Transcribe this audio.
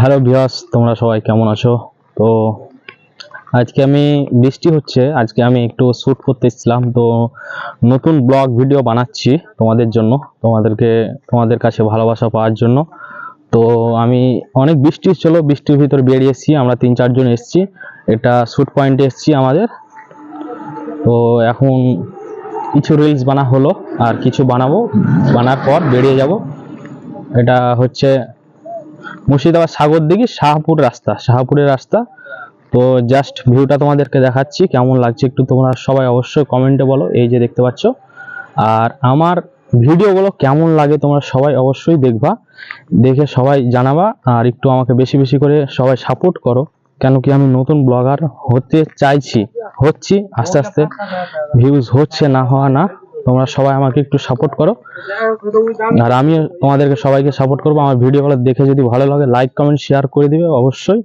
Hello viewers, তোমরা সবাই কেমন আছো? তো আজকে আমি বৃষ্টি হচ্ছে, আজকে আমি একটু শ্যুট করতে এসেছিলাম। তো নতুন ব্লগ ভিডিও বানাচ্ছি তোমাদের জন্য, তোমাদের কাছে ভালোবাসা পাওয়ার জন্য। তো আমি অনেক বৃষ্টি ছিল, বৃষ্টির ভিতর বেরিয়েছি, আমরা 3-4 জন এসেছি, এটা শ্যুট পয়েন্টে এসেছি আমাদের। তো এখন কিছু রিলস বানা হলো, আর কিছু বানাবো, বানার পর বেরিয়ে যাব। এটা হচ্ছে মুর্শিদাবাদ সাগরদিঘি শাহপুরের রাস্তা। তো জাস্ট ভিউটা তোমাদেরকে দেখাচ্ছি, কেমন লাগছে একটু তোমরা সবাই অবশ্যই কমেন্টে বলো। এই যে দেখতে পাচ্ছ, আর আমার ভিডিওগুলো কেমন লাগে তোমরা সবাই অবশ্যই দেখবা, দেখে সবাই জানাবা, আর একটু আমাকে বেশি বেশি করে সবাই সাপোর্ট করো। কেন কি আমি নতুন ব্লগার হতে চাইছি, হচ্ছি আস্তে আস্তে, ভিউজ হচ্ছে না হওয়া না, তোমরা সবাই আমাকে একটু সাপোর্ট করো, আর আমি তোমাদেরকে সবাইকে সাপোর্ট করবো। আমার ভিডিওগুলো দেখে যদি ভালো লাগে লাইক কমেন্ট শেয়ার করে দিবে অবশ্যই।